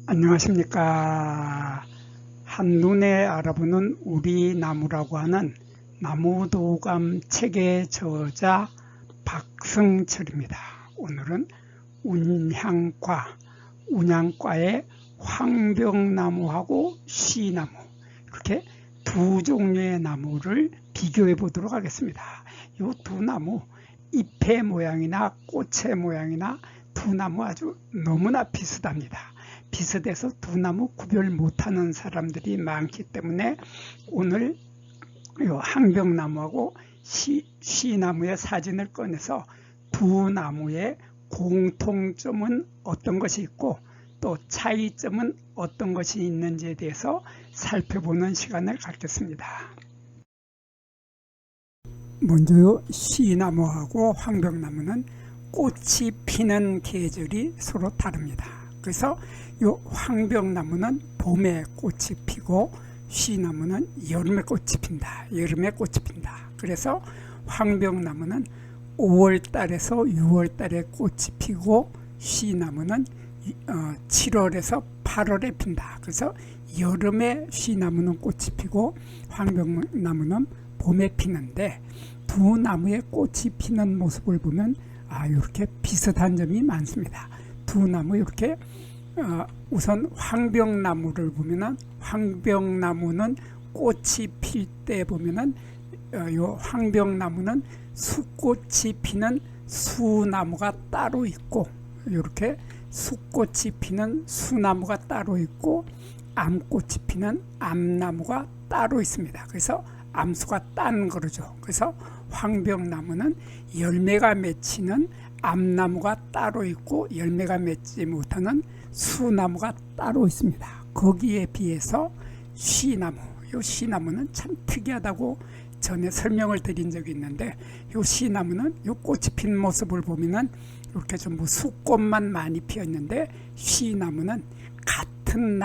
안녕하십니까. 한눈에 알아보는 우리 나무라고 하는 나무도감 책의 저자 박승철입니다. 오늘은 운향과의 황병나무하고 쉬나무, 이렇게 두 종류의 나무를 비교해 보도록 하겠습니다. 이 두 나무 잎의 모양이나 꽃의 모양이나 두 나무 아주 너무나 비슷합니다. 비슷해서 두 나무 구별 못하는 사람들이 많기 때문에 오늘 이 황병나무하고 쉬나무의 사진을 꺼내서 두 나무의 공통점은 어떤 것이 있고 또 차이점은 어떤 것이 있는지에 대해서 살펴보는 시간을 갖겠습니다. 먼저 쉬나무하고 황병나무는 꽃이 피는 계절이 서로 다릅니다. 그래서 이 황병나무는 봄에 꽃이 피고 쉬나무는 여름에 꽃이 핀다. 그래서 황병나무는 5월달에서 6월달에 꽃이 피고 쉬나무는 7월에서 8월에 핀다. 그래서 여름에 쉬나무는 꽃이 피고 황병나무는 봄에 피는데 두 나무의 꽃이 피는 모습을 보면 이렇게 비슷한 점이 많습니다. 두 나무 이렇게 우선 황병나무를 보면은 황병나무는 꽃이 필 때 보면은 요 황병나무는 수꽃이 피는 수나무가 따로 있고 이렇게 수꽃이 피는 수나무가 따로 있고 암꽃이 피는 암나무가 따로 있습니다. 그래서 암수가 딴 거죠. 그래서 황병나무는 열매가 맺히는 암나무가 따로 있고 열매가 맺지 못하는 수나무가 따로 있습니다. 거기에 비해서 쉬나무, 이 쉬나무는 참 특이하다고 전에 설명을 드린 적이 있는데 이 쉬나무는 이 꽃이 핀 모습을 보면은 이렇게 전부 수꽃만 많이 피어 있는데 쉬나무는 같은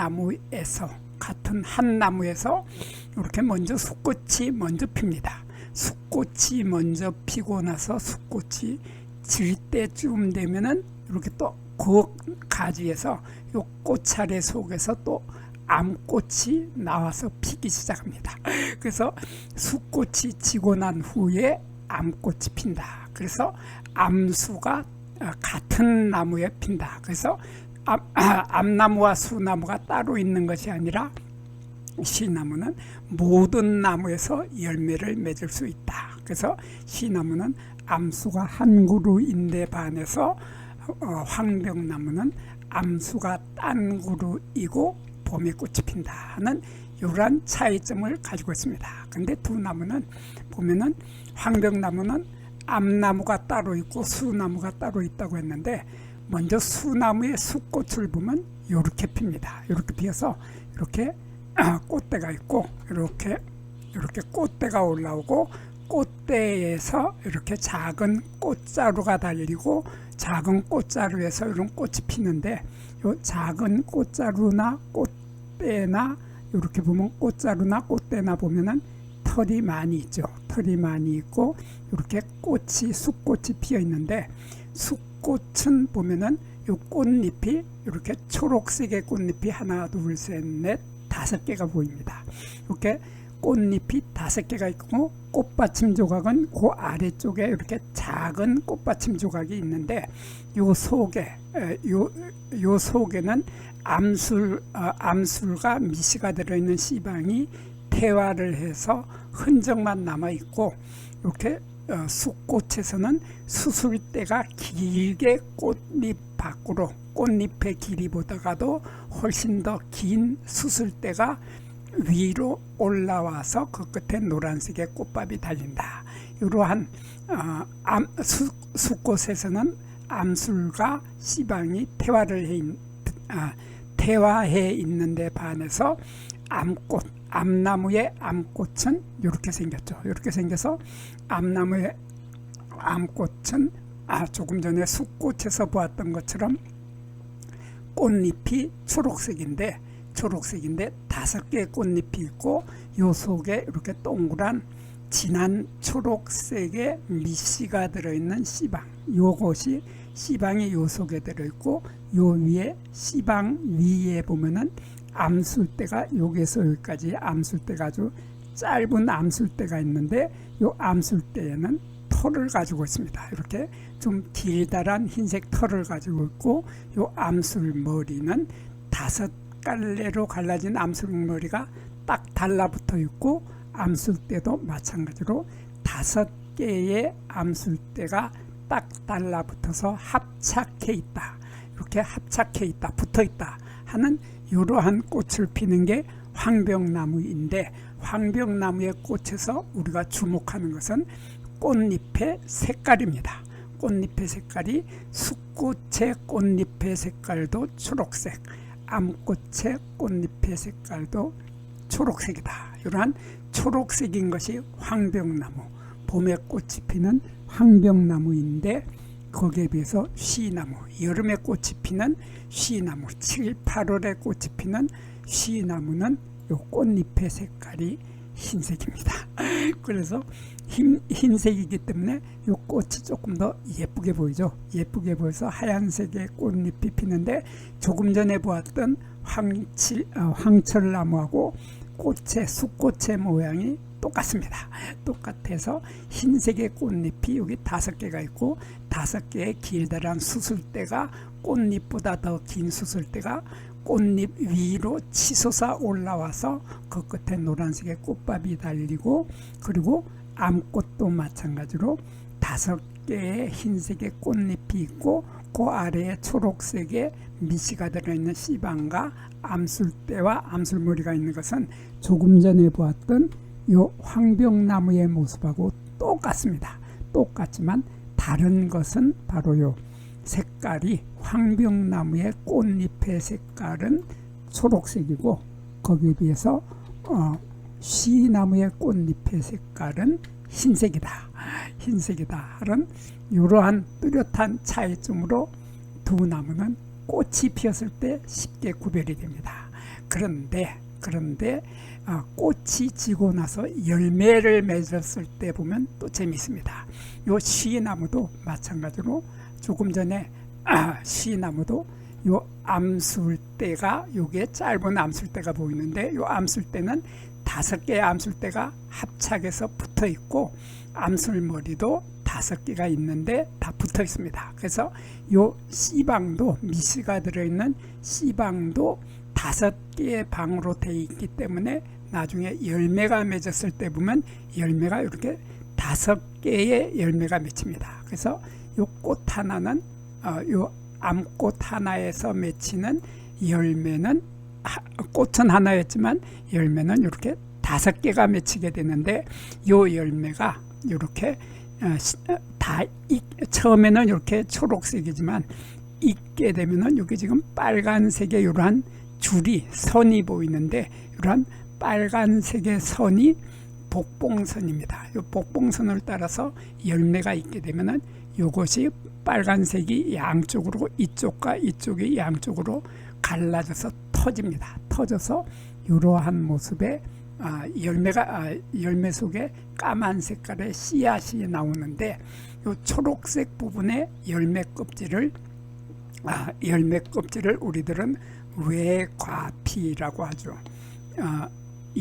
한 나무에서 이렇게 먼저 수꽃이 먼저 핍니다. 수꽃이 먼저 피고 나서 수꽃이 질 때쯤 되면은 이렇게 또 그 가지에서 이 꽃차례 속에서 또 암꽃이 나와서 피기 시작합니다. 그래서 수꽃이 지고 난 후에 암꽃이 핀다. 그래서 암수가 같은 나무에 핀다. 그래서 암나무와 수나무가 따로 있는 것이 아니라 쉬나무는 모든 나무에서 열매를 맺을 수 있다. 그래서 쉬나무는 암수가 한 그루인데 반해서 황병나무는 암수가 딴 그루이고 봄에 꽃이 핀다는 이러한 차이점을 가지고 있습니다. 근데 두 나무는 보면은 황병나무는 암나무가 따로 있고 수나무가 따로 있다고 했는데 먼저 수나무의 수꽃을 보면 이렇게 핍니다. 이렇게 피어서 이렇게 꽃대가 있고 이렇게 꽃대가 올라오고 꽃대에서 이렇게 작은 꽃자루가 달리고 작은 꽃자루에서 이런 꽃이 피는데 이 작은 꽃자루나 꽃대나 이렇게 보면 꽃자루나 꽃대나 보면은 털이 많이 있죠. 털이 많이 있고 이렇게 수꽃이 피어 있는데 수꽃은 보면은 이 꽃잎이 이렇게 초록색의 꽃잎이 하나, 둘, 셋, 넷, 5개가 보입니다. 이렇게 꽃잎이 5개가 있고 꽃받침 조각은 그 아래쪽에 이렇게 작은 꽃받침 조각이 있는데 요 속에는 암술과 미시가 들어있는 씨방이 태화를 해서 흔적만 남아있고 이렇게 수꽃에서는 수술대가 길게 꽃잎 밖으로 꽃잎의 길이보다가도 훨씬 더 긴 수술대가 위로 올라와서 그 끝에 노란색의 꽃밥이 달린다. 이러한 수꽃에서는 암술과 씨방이 태화해 있는데 반해서 암나무의 암꽃은 이렇게 생겼죠. 이렇게 생겨서 암나무의 암꽃은 조금 전에 수꽃에서 보았던 것처럼 꽃잎이 초록색인데 5개의 꽃잎이 있고 요 속에 이렇게 동그란 진한 초록색의 미씨가 들어있는 씨방, 요것이 씨방이 요 속에 들어있고 요 위에 씨방 위에 보면은 암술대가 여기서 여기까지 암술대가 아주 짧은 암술대가 있는데 요 암술대에는 털을 가지고 있습니다. 이렇게 좀 길다란 흰색 털을 가지고 있고 요 암술머리는 5갈래로 갈라진 암술머리가 딱 달라붙어 있고 암술대도 마찬가지로 5개의 암술대가 딱 달라붙어서 합착해 있다. 이렇게 합착해 있다, 붙어 있다 하는 이러한 꽃을 피는 게 황병나무인데, 황병나무의 꽃에서 우리가 주목하는 것은 꽃잎의 색깔입니다. 꽃잎의 색깔이 숫꽃의 꽃잎의 색깔도 초록색, 암꽃의 꽃잎의 색깔도 초록색이다. 이러한 초록색인 것이 황병나무, 봄에 꽃이 피는 황병나무인데, 거기에 비해서 쉬나무, 여름에 꽃이 피는 쉬나무, 7, 8월에 꽃이 피는 쉬나무는 요 꽃잎의 색깔이 흰색입니다. 그래서 흰색이기 때문에 요 꽃이 조금 더 예쁘게 보이죠. 예쁘게 보여서 하얀색의 꽃잎이 피는데, 조금 전에 보았던 황철나무하고 숫꽃의 모양이 똑같습니다. 똑같아서 흰색의 꽃잎이 여기 5개가 있고 5개의 길다란 수술대가, 꽃잎보다 더 긴 수술대가 꽃잎 위로 치솟아 올라와서 그 끝에 노란색의 꽃밥이 달리고, 그리고 암꽃도 마찬가지로 5개의 흰색의 꽃잎이 있고 그 아래에 초록색의 미시가 들어있는 씨방과 암술대와 암술머리가 있는 것은 조금 전에 보았던 요 황병나무의 모습하고 똑같습니다. 똑같지만 다른 것은 바로 요 색깔이, 황병나무의 꽃잎의 색깔은 초록색이고 거기에 비해서 쉬나무의 꽃잎의 색깔은 흰색이다. 흰색이다 하는 이러한 뚜렷한 차이점으로 두 나무는 꽃이 피었을 때 쉽게 구별이 됩니다. 그런데 꽃이 지고 나서 열매를 맺었을 때 보면 또 재미있습니다. 요 쉬나무도 마찬가지로 조금 전에 쉬나무도 요 암술대가, 요게 짧은 암술대가 보이는데, 요 암술대는 5개의 암술대가 합착해서 붙어 있고 암술머리도 5개가 있는데 다 붙어 있습니다. 그래서 요 씨방도, 미시가 들어있는 씨방도 5개의 방으로 되어 있기 때문에 나중에 열매가 맺었을 때 보면 열매가 이렇게 5개의 열매가 맺힙니다. 그래서 요 꽃 하나는 요 암꽃 하나에서 맺히는 열매는, 꽃은 하나였지만 열매는 이렇게 5개가 맺히게 되는데, 요 열매가 이렇게 처음에는 이렇게 초록색이지만 익게 되면은 여기 지금 빨간색의 이러한 줄이, 선이 보이는데, 이러한 빨간색의 선이 복봉선입니다. 이 복봉선을 따라서 열매가 있게 되면은 이것이 빨간색이 양쪽으로, 이쪽과 이쪽이 양쪽으로 갈라져서 터집니다. 터져서 이러한 모습의 열매 속에 까만 색깔의 씨앗이 나오는데, 이 초록색 부분의 열매 껍질을 우리들은 외과피라고 하죠.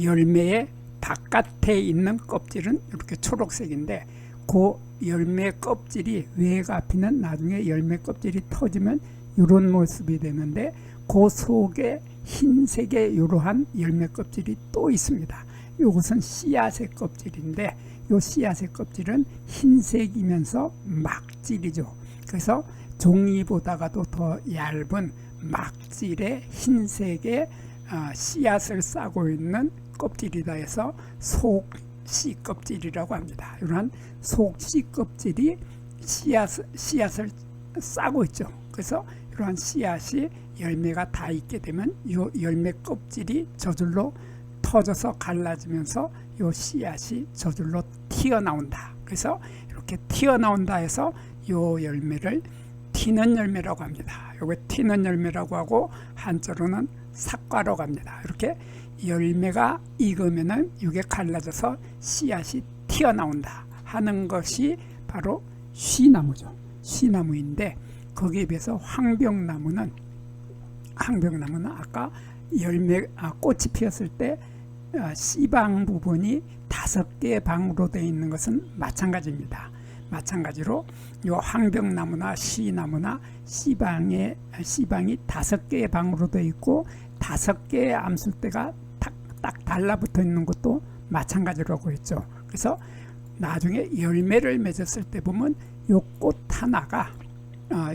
열매의 바깥에 있는 껍질은 이렇게 초록색인데, 그 열매 껍질이, 외과피는 나중에 열매 껍질이 터지면 이런 모습이 되는데, 그 속에 흰색의 이러한 열매 껍질이 또 있습니다. 이것은 씨앗의 껍질인데, 이 씨앗의 껍질은 흰색이면서 막질이죠. 그래서 종이보다가도 더 얇은 막질의 흰색의 씨앗을 싸고 있는 껍질이다 해서 속씨 껍질이라고 합니다. 이러한 속씨 껍질이 씨앗을 싸고 있죠. 그래서 이러한 씨앗이 열매가 다 있게 되면 이 열매 껍질이 저절로 터져서 갈라지면서 이 씨앗이 저절로 튀어나온다. 그래서 이렇게 튀어나온다 해서 이 열매를 튀는 열매라고 합니다. 이게 튀는 열매라고 하고, 한자로는 삭과라고 합니다. 이렇게 열매가 익으면은 이게 갈라져서 씨앗이 튀어나온다 하는 것이 바로 쉬나무죠. 쉬나무인데, 거기에 비해서 황병나무는 아까 꽃이 피었을 때 씨방 부분이 5개의 방으로 되어 있는 것은 마찬가지입니다. 마찬가지로 이 황병나무나 시나무나 씨방이 5개의 방으로 되어 있고 5개의 암술대가 딱 달라붙어 있는 것도 마찬가지라고 했죠. 그래서 나중에 열매를 맺었을 때 보면 요 꽃 하나가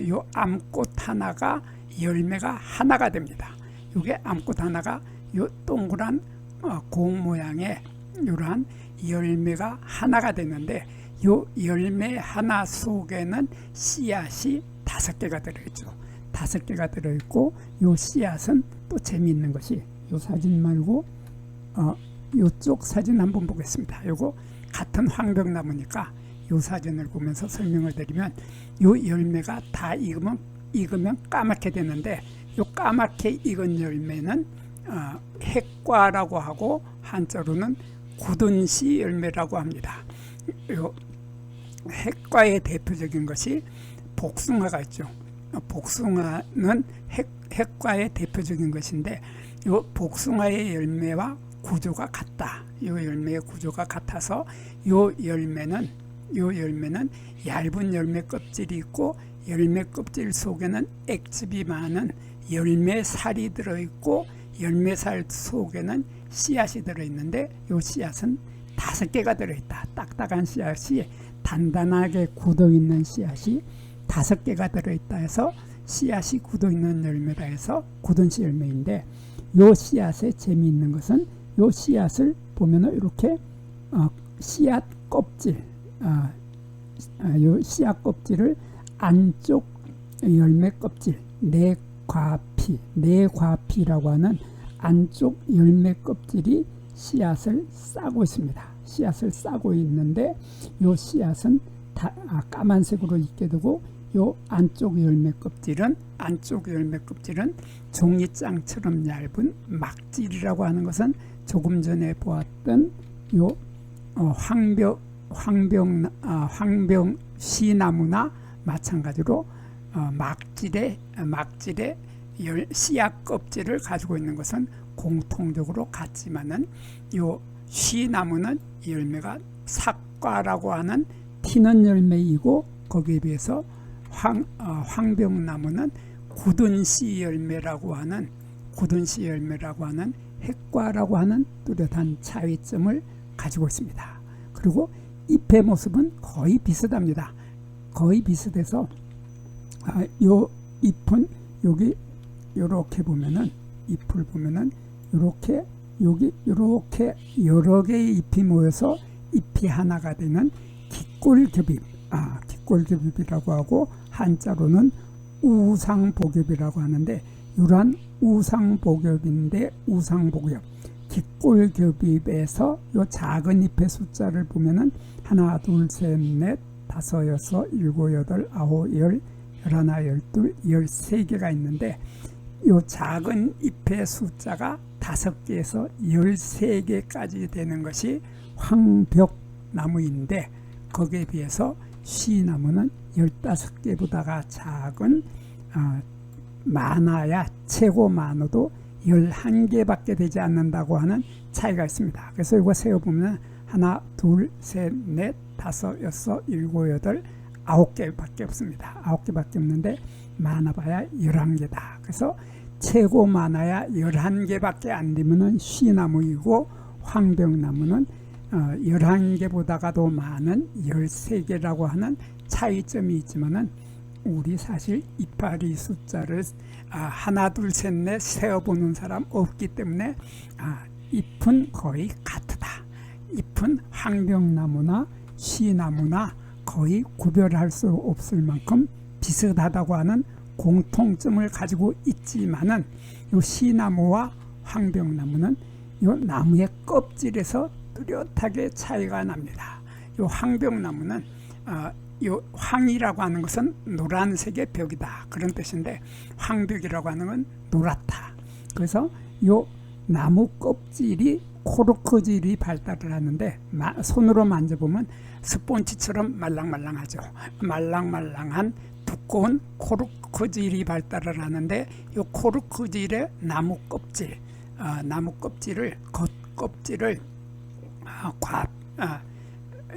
요 암꽃 하나가 열매가 하나가 됩니다. 요게 암꽃 하나가 요 동그란 공 모양의 이러한 열매가 하나가 되는데 요 열매 하나 속에는 씨앗이 5개가 들어있죠. 5개가 들어있고 요 씨앗은 또 재미있는 것이 요 사진 말고 요쪽 사진 한번 보겠습니다. 요거 같은 황병나무니까 요 사진을 보면서 설명을 드리면 요 열매가 다 익으면 까맣게 되는데 요 까맣게 익은 열매는 핵과라고 하고 한자로는 굳은 씨 열매라고 합니다. 요 핵과의 대표적인 것이 복숭아가 있죠. 복숭아는 핵과의 대표적인 것인데 요 복숭아의 열매와 구조가 같다. 요 열매의 구조가 같아서 요 열매는 얇은 열매 껍질이 있고 열매 껍질 속에는 액즙이 많은 열매살이 들어있고 열매살 속에는 씨앗이 들어있는데 요 씨앗은 5개가 들어있다. 딱딱한 씨앗이 단단하게 굳어있는 씨앗이 5개가 들어있다 해서 씨앗이 굳어있는 열매다 해서 굳은 씨 열매인데 요 씨앗의 재미있는 것은 요 씨앗을 보면은 이렇게 씨앗 껍질 요 씨앗 껍질을 안쪽 열매 껍질 내과피라고 하는 안쪽 열매 껍질이 씨앗을 싸고 있습니다. 씨앗을 싸고 있는데 요 씨앗은 까만색으로 있게 되고 요 안쪽 열매 껍질은 종이장처럼 얇은 막질이라고 하는 것은 조금 전에 보았던 요 황병 시나무나 마찬가지로 막질의 씨앗 껍질을 가지고 있는 것은 공통적으로 같지만은 요 시나무는 열매가 삭과라고 하는 튀는 열매이고 거기에 비해서 황병나무는 굳은 씨 열매라고 하는 핵과라고 하는 뚜렷한 차이점을 가지고 있습니다. 그리고 잎의 모습은 거의 비슷합니다. 거의 비슷해서 요 잎은 여기 이렇게 보면은 잎을 보면은 이렇게 여기 이렇게 여러 개의 잎이 모여서 잎이 하나가 되는 기꼴겹입이라고 하고 한자로는 우상복엽이라고 하는데 이러한 우상복엽인데 기꼴겹입에서 요 작은 잎의 숫자를 보면은 하나, 둘, 셋, 넷, 다섯, 여섯, 일곱, 여덟, 아홉, 열, 열하나, 열둘, 13개가 있는데 요 작은 잎의 숫자가 5개에서 13개까지 되는 것이 황벽나무인데 거기에 비해서 시나무는 15개보다가 작은 많아야 최고 많아도 11개밖에 되지 않는다고 하는 차이가 있습니다. 그래서 이거 세어보면 하나, 둘, 셋, 넷, 다섯, 여섯, 일곱, 여덟, 9개밖에 없습니다. 9개밖에 없는데 많아봐야 11개다. 그래서 최고 많아야 11개밖에 안 되면은 시나무이고 황병나무는 11개보다가도 많은 13개라고 하는 차이점이 있지만은 우리 사실 이파리 숫자를 하나, 둘, 셋, 넷 세어보는 사람 없기 때문에 잎은 거의 같다. 잎은 황병나무나 시나무나 거의 구별할 수 없을 만큼 비슷하다고 하는 공통점을 가지고 있지만은 요 시나무와 황병나무는 요 나무의 껍질에서 뚜렷하게 차이가 납니다. 요 황병나무는 요 황이라고 하는 것은 노란색의 벽이다 그런 뜻인데 황벽이라고 하는 건 노랗다. 그래서 요 나무 껍질이 코르크질이 발달을 하는데 손으로 만져보면 스폰지처럼 말랑말랑하죠. 말랑말랑한 두꺼운 코르크질이 발달을 하는데 이 코르크질의 나무 껍질을 겉껍질을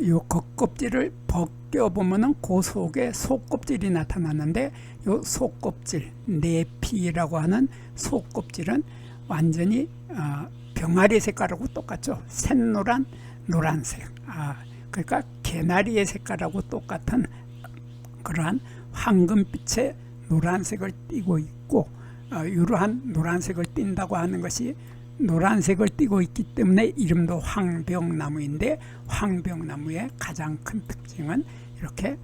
요 겉껍질을 벗겨보면은 그 속에 속껍질이 나타나는데 요 속껍질, 내피라고 하는 속껍질은 완전히 병아리 색깔하고 똑같죠. 샛노란 노란색. 그러니까 개나리의 색깔하고 똑같은 그러한 황금빛의 노란색을 띠고 있고, 이러한 노란색을 띈다고 하는 것이 노란색을 띠고 있기 때문에 이름도 황병나무인데, 황병나무의 가장 큰 특징은 이렇게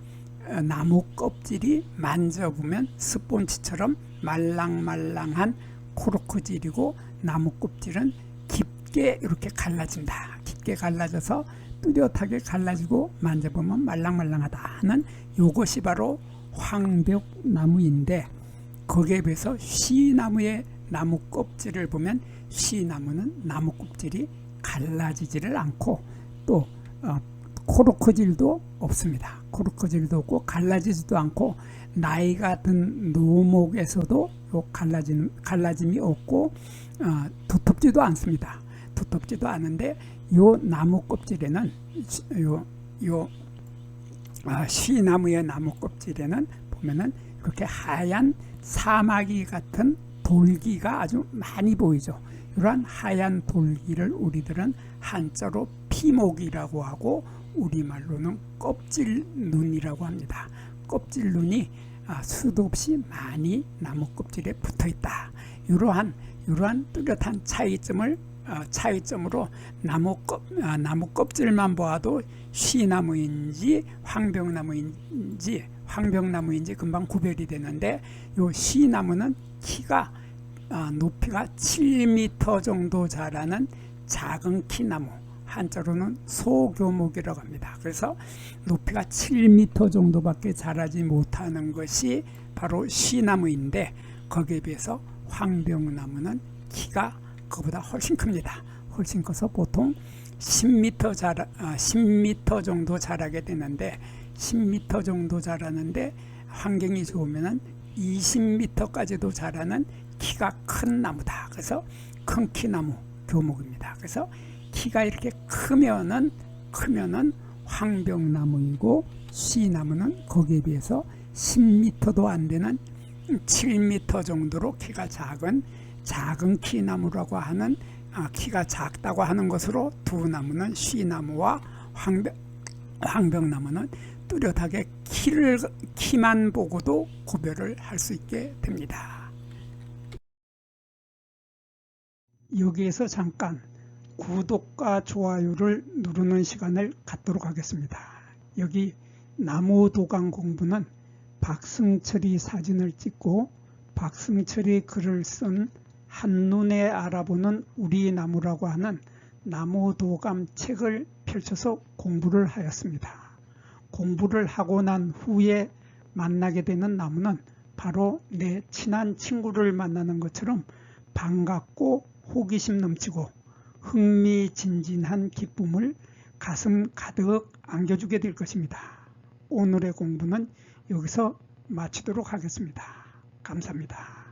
나무 껍질이 만져보면 스폰지처럼 말랑말랑한 코르크질이고, 나무 껍질은 깊게 이렇게 갈라진다. 깊게 갈라져서 뚜렷하게 갈라지고 만져보면 말랑말랑하다 하는 이것이 바로 황벽나무인데, 거기에 비해서 쉬나무의 나무 껍질을 보면 쉬나무는 나무 껍질이 갈라지지를 않고 또 코르크질도 없습니다. 코르크질도 없고 갈라지지도 않고 나이가 든 노목에서도 갈라짐이 없고 두텁지도 않습니다. 두텁지도 않은데 요 나무 껍질에는 쉬나무의 나무 껍질에는 보면은 이렇게 하얀 사마귀 같은 돌기가 아주 많이 보이죠. 이러한 하얀 돌기를 우리들은 한자로 피목이라고 하고 우리말로는 껍질눈이라고 합니다. 껍질눈이 수도 없이 많이 나무 껍질에 붙어 있다. 이러한 뚜렷한 차이점으로 나무 껍질만 보아도 쉬나무인지 황병나무인지 금방 구별이 되는데, 요 쉬나무는 키가 높이가 7m 정도 자라는 작은 키나무, 한자로는 소교목이라고 합니다. 그래서 높이가 7m 정도밖에 자라지 못하는 것이 바로 쉬나무인데, 거기에 비해서 황병나무는 키가 그보다 훨씬 큽니다. 훨씬 커서 보통 10m 정도 자라게 되는데, 10m 정도 자라는데 환경이 좋으면 20m까지도 자라는 키가 큰 나무다. 그래서 큰 키나무 교목입니다. 그래서 키가 이렇게 크면은 황병나무이고, 쉬나무는 거기에 비해서 10m도 안 되는 7m 정도로 키가 작은 키나무라고 하는, 키가 작다고 하는 것으로 두 나무는 쉬나무와 황병나무는 뚜렷하게 키만 보고도 구별을 할 수 있게 됩니다. 여기에서 잠깐 구독과 좋아요를 누르는 시간을 갖도록 하겠습니다. 여기 나무도감 공부는 박승철이 사진을 찍고 박승철이 글을 쓴 한눈에 알아보는 우리 나무라고 하는 나무도감 책을 펼쳐서 공부를 하였습니다. 공부를 하고 난 후에 만나게 되는 나무는 바로 내 친한 친구를 만나는 것처럼 반갑고 호기심 넘치고 흥미진진한 기쁨을 가슴 가득 안겨주게 될 것입니다. 오늘의 공부는 여기서 마치도록 하겠습니다. 감사합니다.